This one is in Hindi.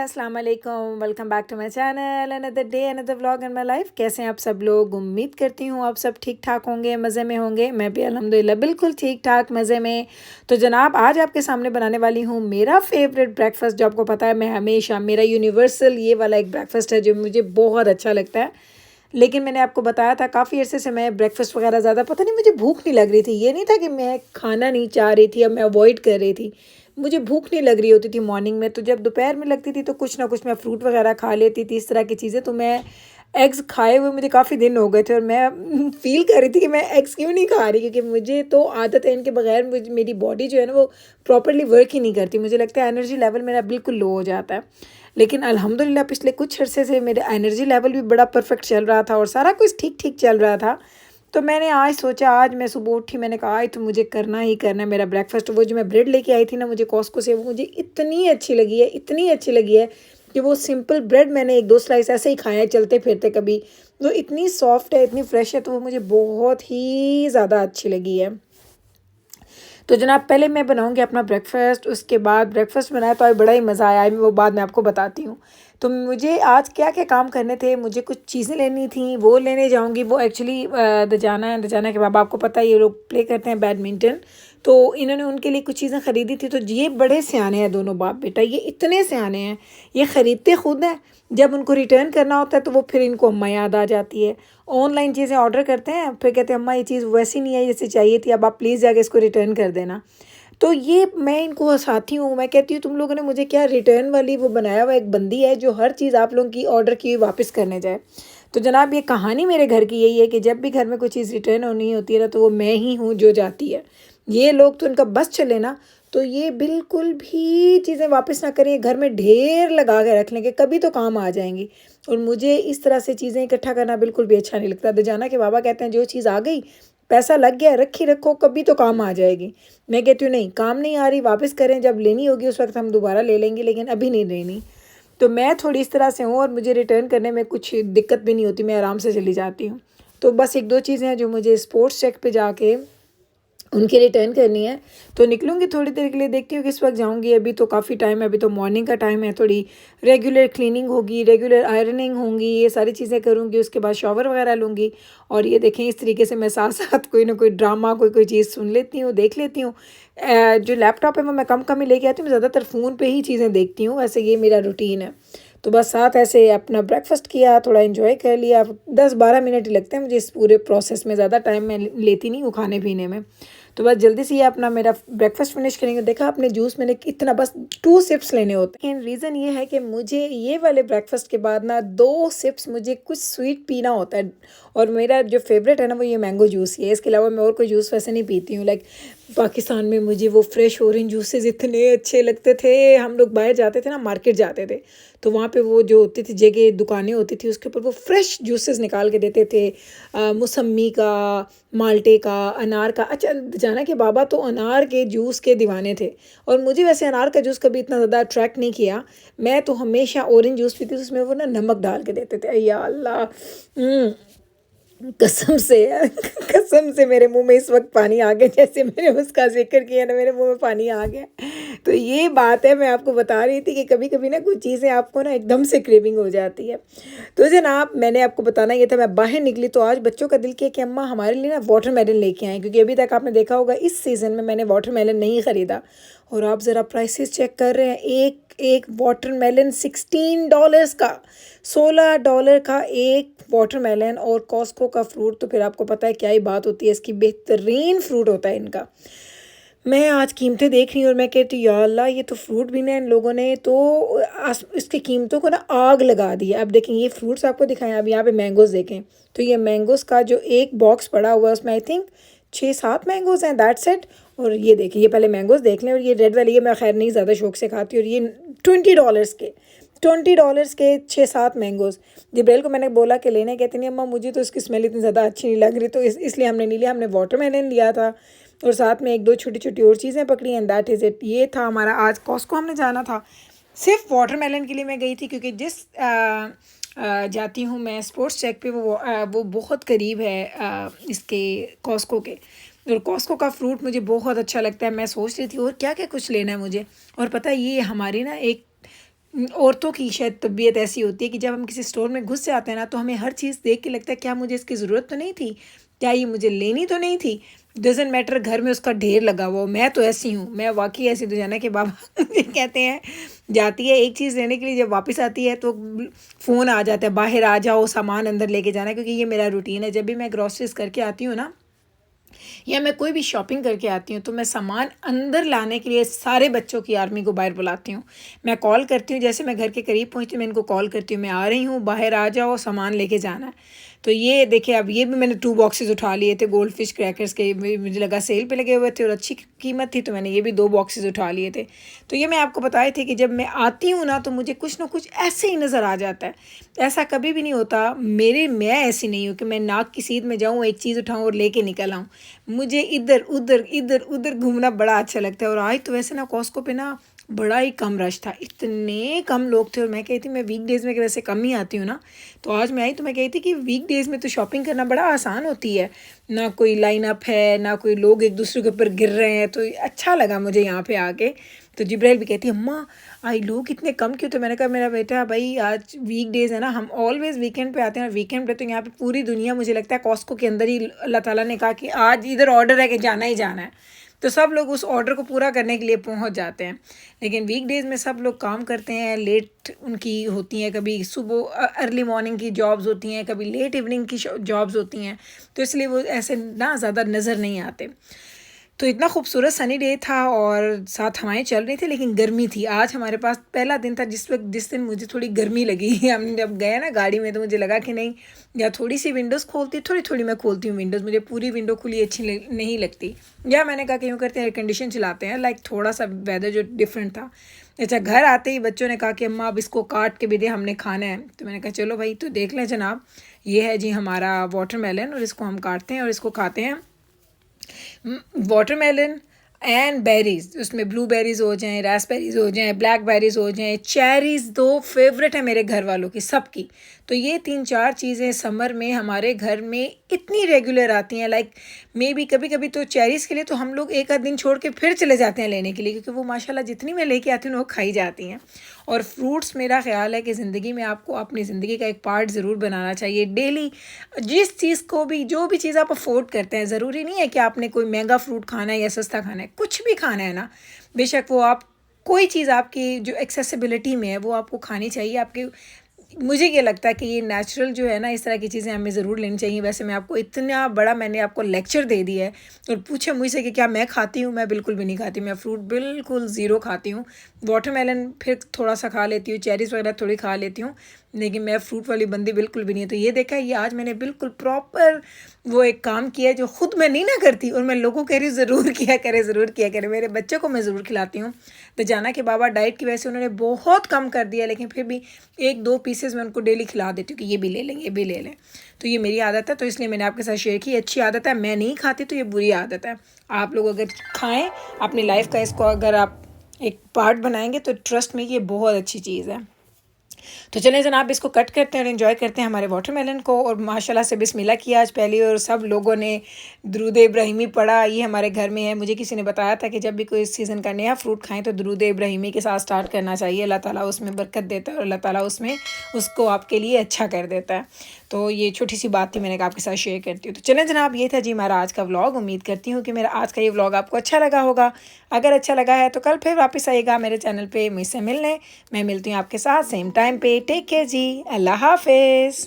अस्सलाम वालेकुम, welcome back to my channel, another day another vlog in my life. कैसे हैं आप सब लोग? उम्मीद करती हूँ आप सब ठीक ठाक होंगे, मज़े में होंगे। मैं भी अल्हम्दुलिल्लाह बिल्कुल ठीक ठाक मज़े में। तो जनाब आज आपके सामने बनाने वाली हूँ मेरा फेवरेट ब्रेकफास्ट। जो आपको पता है मैं हमेशा मेरा यूनिवर्सल ये वाला एक ब्रेकफास्ट है जो मुझे बहुत अच्छा लगता है। लेकिन मैंने आपको बताया था काफ़ी अरसे से मैं ब्रेकफास्ट वगैरह ज़्यादा पता नहीं, मुझे भूख नहीं लग रही थी। ये नहीं था कि मैं खाना नहीं चाह रही थी या मैं अवॉइड कर रही थी, मुझे भूख नहीं लग रही होती थी मॉर्निंग में। तो जब दोपहर में लगती थी तो कुछ ना कुछ मैं फ्रूट वगैरह खा लेती थी, इस तरह की चीज़ें। तो मैं एग्स खाए हुए मुझे काफ़ी दिन हो गए थे और मैं फ़ील कर रही थी कि मैं एग्स क्यों नहीं खा रही, क्योंकि मुझे तो आदत है इनके बगैर मुझे मेरी बॉडी जो है ना वो प्रॉपरली वर्क ही नहीं करती। मुझे लगता है एनर्जी लेवल मेरा बिल्कुल लो हो जाता है। लेकिन अल्हम्दुलिल्लाह पिछले कुछ अरसे से मेरा एनर्जी लेवल भी बड़ा परफेक्ट चल रहा था और सारा कुछ ठीक ठीक चल रहा था। तो मैंने आज सोचा, आज मैं सुबह उठी, मैंने कहा आज तो मुझे करना ही करना है मेरा ब्रेकफास्ट। वो जो मैं ब्रेड लेके आई थी ना मुझे कॉस्को से, वो मुझे इतनी अच्छी लगी है, इतनी अच्छी लगी है कि वो सिंपल ब्रेड मैंने एक दो स्लाइस ऐसे ही खाया है चलते फिरते कभी। वो इतनी सॉफ्ट है, इतनी फ्रेश है, तो वो मुझे बहुत ही ज़्यादा अच्छी लगी है। तो जनाब पहले मैं बनाऊंगी अपना ब्रेकफास्ट, उसके बाद ब्रेकफास्ट बनाया तो आज बड़ा ही मज़ा आया, वो बाद में आपको बताती हूँ। तो मुझे आज क्या क्या काम करने थे, मुझे कुछ चीज़ें लेनी थी, वो लेने जाऊंगी। वो एक्चुअली दजाना के बाबा, आपको पता है ये लोग प्ले करते हैं बैडमिंटन, तो इन्होंने उनके लिए कुछ चीज़ें ख़रीदी थी। तो ये बड़े सियाने हैं दोनों बाप बेटा, ये इतने सियाने हैं, ये ख़रीदते खुद हैं, जब उनको रिटर्न करना होता है तो वो फिर इनको अम्मा याद आ जाती है। ऑनलाइन चीज़ें ऑर्डर करते हैं, फिर कहते हैं अम्मा ये चीज़ वैसी नहीं है जैसे चाहिए थी, अब आप प्लीज़ जाके इसको रिटर्न कर देना। तो ये मैं इनको हँसाती हूँ, मैं कहती हूँ तुम लोगों ने मुझे क्या रिटर्न वाली वो बनाया हुआ एक बंदी है जो हर चीज़ आप लोगों की ऑर्डर की हुई वापस करने जाए। तो जनाब ये कहानी मेरे घर की यही है कि जब भी घर में कोई चीज़ रिटर्न होनी होती है ना तो वो मैं ही हूँ जो जाती है। ये लोग तो इनका बस चले ना, तो ये बिल्कुल भी चीज़ें वापस ना करें, घर में ढेर लगा के रख लेंगे, कभी तो काम आ जाएंगी। और मुझे इस तरह से चीज़ें इकट्ठा करना बिल्कुल भी अच्छा नहीं लगता। दजाना के बाबा कहते हैं जो चीज़ आ गई, पैसा लग गया, रखी रखो, कभी तो काम आ जाएगी। मैं कहती हूँ नहीं, काम नहीं आ रही, वापस करें, जब लेनी होगी उस वक्त हम दोबारा ले लेंगे, लेकिन अभी नहीं लेनी। तो मैं थोड़ी इस तरह से हूँ और मुझे रिटर्न करने में कुछ दिक्कत भी नहीं होती, मैं आराम से चली जाती हूँ। तो बस एक दो चीज़ें हैं जो मुझे स्पोर्ट्स चेक पे जाके उनकी रिटर्न करनी है। तो निकलूँगी थोड़ी देर के लिए, देखती हूँ किस वक्त जाऊँगी। अभी तो काफ़ी टाइम है, अभी तो मॉर्निंग का टाइम है। थोड़ी रेगुलर क्लीनिंग होगी, रेगुलर आयरनिंग होंगी, ये सारी चीज़ें करूँगी, उसके बाद शॉवर वगैरह लूँगी। और ये देखें इस तरीके से मैं साथ साथ कोई ना कोई ड्रामा, कोई चीज़ सुन लेती हूँ, देख लेती हूँ। जो लैपटॉप है वो मैं कम कम ही लेके आती हूँ, ज़्यादातर फ़ोन पर ही चीज़ें देखती हूँ, वैसे ये मेरा रूटीन है। तो बस साथ ऐसे अपना ब्रेकफास्ट किया, थोड़ा इन्जॉय कर लिया। 10-12 मिनट ही लगते हैं मुझे इस पूरे प्रोसेस में, ज़्यादा टाइम मैं लेती नहीं हूँ खाने पीने में। तो बस जल्दी से ये अपना मेरा ब्रेकफास्ट फिनिश करेंगे। देखा आपने जूस मैंने कितना, बस 2 सिप्स लेने होते हैं। रीज़न ये है कि मुझे ये वाले ब्रेकफास्ट के बाद ना 2 सिप्स मुझे कुछ स्वीट पीना होता है। और मेरा जो फेवरेट है ना वो ये मैंगो जूस ही है, इसके अलावा मैं और कोई जूस वैसे नहीं पीती हूँ। लाइक पाकिस्तान में मुझे वो फ्रेश ऑरेंज जूसेस इतने अच्छे लगते थे। हम लोग बाहर जाते थे ना, मार्केट जाते थे, तो वहाँ पे वो जो होती थी जगह, दुकानें होती थी, उसके ऊपर वो फ्रेश जूसेस निकाल के देते थे। मौसम्मी का, माल्टे का, अनार का। अच्छा जाना कि बाबा तो अनार के जूस के दीवाने थे, और मुझे वैसे अनार का जूस कभी इतना ज़्यादा अट्रैक्ट नहीं किया। मैं तो हमेशा ऑरेंज जूस पीती थी, उसमें वो ना नमक डाल के देते थे, या अल्लाह। कसम से कसम से मेरे मुंह में इस वक्त पानी आ गया, जैसे मैंने उसका जिक्र किया ना मेरे मुंह में पानी आ गया। तो ये बात है, मैं आपको बता रही थी कि कभी कभी ना कुछ चीज़ें आपको ना एकदम से क्रेविंग हो जाती है। तो जनाब मैंने आपको बताना ये था, मैं बाहर निकली तो आज बच्चों का दिल किया कि अम्मा हमारे लिए ना वाटरमेलन लेके आए, क्योंकि अभी तक आपने देखा होगा इस सीज़न में मैंने वाटरमेलन नहीं ख़रीदा। और आप ज़रा प्राइसेस चेक कर रहे हैं, एक एक वाटरमेलन $16 का, $16 का एक वाटरमेलन। और कॉस्को का फ्रूट तो फिर आपको पता है क्या ही बात होती है, इसकी बेहतरीन फ्रूट होता है इनका। मैं आज कीमतें देख रही हूँ और मैं कहती हूँ या अल्लाह, ये तो फ्रूट भी ना इन लोगों ने तो इसकी कीमतों को ना आग लगा दी है। अब देखें ये फ्रूट्स आपको दिखाएं, अब यहाँ पे मैंगोज़ देखें, तो ये मैंगोज़ का जो एक बॉक्स पड़ा हुआ है उसमें आई थिंक 6-7 मैंगोज़ हैं, दैट्स इट। और ये देखिए, ये पहले मैंगोज़ देख लें। और ये रेड वाली, ये मैं खैर नहीं ज़्यादा शौक से खाती, और ये $20 के, $20 के 6-7 मैंगोज़। जिब्राइल को मैंने बोला कि लेने, कहते नहीं अम्मा मुझे तो इसकी स्मेल इतनी ज़्यादा अच्छी नहीं लग रही, तो इसलिए हमने नहीं लिया। हमने वाटरमेलन लिया था और साथ में एक दो छोटी छोटी और चीज़ें पकड़ी, एंड दैट इज़ इट। ये था हमारा आज। कॉस्को हमने जाना था सिर्फ वाटरमेलन के लिए मैं गई थी, क्योंकि जिस जाती हूँ मैं स्पोर्ट्स चेक पे, वो बहुत करीब है इसके कॉस्को के। और कॉस्को का फ्रूट मुझे बहुत अच्छा लगता है। मैं सोच रही थी और क्या क्या कुछ लेना है मुझे। और पता है ये हमारी ना एक औरतों की शायद तबीयत ऐसी होती है कि जब हम किसी स्टोर में घुस जाते हैं ना, तो हमें हर चीज़ देख के लगता है क्या मुझे इसकी ज़रूरत तो नहीं थी, क्या ये मुझे लेनी तो नहीं थी। डजेंट मैटर घर में उसका ढेर लगा हुआ हो। मैं तो ऐसी हूँ, मैं वाकई ऐसी दुजाना के बाबा मुझे कहते हैं, जाती है एक चीज़ लेने के लिए, जब वापस आती है तो फ़ोन आ जाता है बाहर आ जाओ सामान अंदर लेके जाना है, क्योंकि ये मेरा रूटीन है। जब भी मैं ग्रॉसरीज करके आती हूँ ना, या मैं कोई भी शॉपिंग करके आती हूँ, तो मैं सामान अंदर लाने के लिए सारे बच्चों की आर्मी को बाहर बुलाती हूँ। मैं कॉल करती हूँ, जैसे मैं घर के करीब पहुँचती हूँ मैं इनको कॉल करती हूँ, मैं आ रही हूँ, बाहर आ जाओ, सामान लेके जाना है। तो ये देखिए, अब ये भी मैंने 2 बॉक्सेस उठा लिए थे गोल्ड फिश क्रैकर्स के, मुझे लगा सेल पे लगे हुए थे और अच्छी कीमत थी, तो मैंने ये भी 2 बॉक्सेस उठा लिए थे। तो ये मैं आपको बताए थे कि जब मैं आती हूँ ना, तो मुझे कुछ ना कुछ ऐसे ही नज़र आ जाता है। ऐसा कभी भी नहीं होता मैं ऐसी नहीं हूँ कि मैं नाक की सीध में जाऊँ, एक चीज़ उठाऊँ और लेके निकल आऊँ। मुझे इधर उधर घूमना बड़ा अच्छा लगता है। और आज तो वैसे ना कॉस्को पे ना बड़ा ही कम रश था, इतने कम लोग थे। और मैं कहती मैं वीकडेज़ में वैसे कम ही आती हूँ ना, तो आज मैं आई तो मैं कहती थी कि वीकडेज़ में तो शॉपिंग करना बड़ा आसान होती है, ना कोई लाइन अप है, ना कोई लोग एक दूसरे के ऊपर गिर रहे हैं। तो अच्छा लगा मुझे यहाँ पे आके। तो जिब्राइल भी कहती है अम्मा आई लोग इतने कम क्यों? तो मैंने कहा मेरा बेटा भाई आज वीकडेज़ है ना, हम ऑलवेज़ वीकेंड पे आते हैं। वीकेंड पे तो यहाँ पे पूरी दुनिया, मुझे लगता है कॉस्को के अंदर ही अल्लाह ताला ने कहा कि आज इधर ऑर्डर है कि जाना ही जाना है, तो सब लोग उस ऑर्डर को पूरा करने के लिए पहुंच जाते हैं। लेकिन वीकडेज़ में सब लोग काम करते हैं, लेट उनकी होती हैं, कभी सुबह अर्ली मॉर्निंग की जॉब्स होती हैं, कभी लेट इवनिंग की जॉब्स होती हैं, तो इसलिए वो ऐसे ना ज़्यादा नज़र नहीं आते। तो इतना खूबसूरत सनी डे था और साथ हवाएं चल रही थी, लेकिन गर्मी थी। आज हमारे पास पहला दिन था जिस दिन मुझे थोड़ी गर्मी लगी। हम जब गए ना गाड़ी में, तो मुझे लगा कि नहीं, या थोड़ी सी विंडोज़ खोलती, थोड़ी थोड़ी मैं खोलती हूँ विंडोज़, मुझे पूरी विंडो खुली अच्छी नहीं लगती। या मैंने कहा कि यूँ करते हैं एयर कंडीशन चलाते हैं, लाइक थोड़ा सा वेदर जो डिफरेंट था। अच्छा, घर आते ही बच्चों ने कहा कि अम्मा अब इसको काट के भी दे, हमने खाना है। तो मैंने कहा चलो भाई, तो देख लें जनाब, ये है जी हमारा वाटरमेलन, और इसको हम काटते हैं और इसको खाते हैं। वाटरमेलन एंड बेरीज, उसमें ब्लूबेरीज हो जाएं, रास्पबेरीज हो जाएं, ब्लैकबेरीज हो जाएं, चेरीज़ 2 फेवरेट है मेरे घर वालों की सबकी। तो ये 3-4 चीज़ें समर में हमारे घर में इतनी रेगुलर आती हैं, लाइक मे बी कभी कभी तो चेरीज़ के लिए तो हम लोग एक आध दिन छोड़ के फिर चले जाते हैं लेने के लिए, क्योंकि वो माशाल्लाह जितनी मैं लेके आती हूँ वो खाई जाती हैं। और फ्रूट्स, मेरा ख्याल है कि ज़िंदगी में आपको अपनी ज़िंदगी का एक पार्ट ज़रूर बनाना चाहिए डेली। जिस चीज़ को भी, जो भी चीज़ आप अफोर्ड करते हैं, ज़रूरी नहीं है कि आपने कोई महंगा फ्रूट खाना है या सस्ता खाना है, कुछ भी खाना है ना, बेशक वो आप कोई चीज़ आपकी जो एक्सेसिबिलिटी में है वो आपको खानी चाहिए। आपके, मुझे ये लगता है कि ये नेचुरल जो है ना, इस तरह की चीज़ें हमें ज़रूर लेनी चाहिए। वैसे मैं आपको इतना बड़ा मैंने आपको लेक्चर दे दिया है, और पूछे मुझसे कि क्या मैं खाती हूँ, मैं बिल्कुल भी नहीं खाती। मैं फ्रूट बिल्कुल ज़ीरो खाती हूँ। वाटरमेलन फिर थोड़ा सा खा लेती हूँ, चेरीज़ वगैरह थोड़ी खा लेती हूँ, लेकिन मैं फ्रूट वाली बंदी बिल्कुल भी नहीं है। तो ये देखा, ये आज मैंने बिल्कुल प्रॉपर वो एक काम किया जो खुद मैं नहीं ना करती, और मैं लोगों को कह रही हूँ ज़रूर किया करे, ज़रूर किया करे। मेरे बच्चों को मैं ज़रूर खिलाती हूँ। तो जाना के बाबा डाइट की वजह से उन्होंने बहुत कम कर दिया, लेकिन फिर भी 1-2 पीसेस मैं उनको डेली खिला देती हूँ कि ये भी ले लें, ये भी ले लें। तो ये मेरी आदत है, तो इसलिए मैंने आपके साथ शेयर की। अच्छी आदत है, मैं नहीं खाती तो ये बुरी आदत है। आप लोग अगर खाएँ अपनी लाइफ का, इसको अगर आप एक पार्ट बनाएंगे, तो ट्रस्ट में ये बहुत अच्छी चीज़ है। तो चलें जनाब, इसको कट करते हैं और एंजॉय करते हैं हमारे वाटरमेलन को। और माशाल्लाह से बिस्मिल्लाह किया आज पहले, और सब लोगों ने दुरूद इब्राहिमी पढ़ा। ये हमारे घर में है, मुझे किसी ने बताया था कि जब भी कोई सीज़न का नया फ्रूट खाएं तो दुरूद इब्राहिमी के साथ स्टार्ट करना चाहिए। अल्लाह ताला उसमें बरकत देता है और अल्लाह ताला उसमें उसको आपके लिए अच्छा कर देता है। तो ये छोटी सी बात थी, मैंने कहा आपके साथ शेयर करती हूँ। तो चलें जनाब, ये था जी हमारा आज का व्लॉग। उम्मीद करती हूँ कि मेरा आज का ये व्लॉग आपको अच्छा लगा होगा। अगर अच्छा लगा है तो कल फिर वापस आइएगा मेरे चैनल पे मुझसे मिलने। मैं मिलती हूँ आपके साथ सेम टाइम पे। टेक केयर जी, अल्लाह हाफिज़।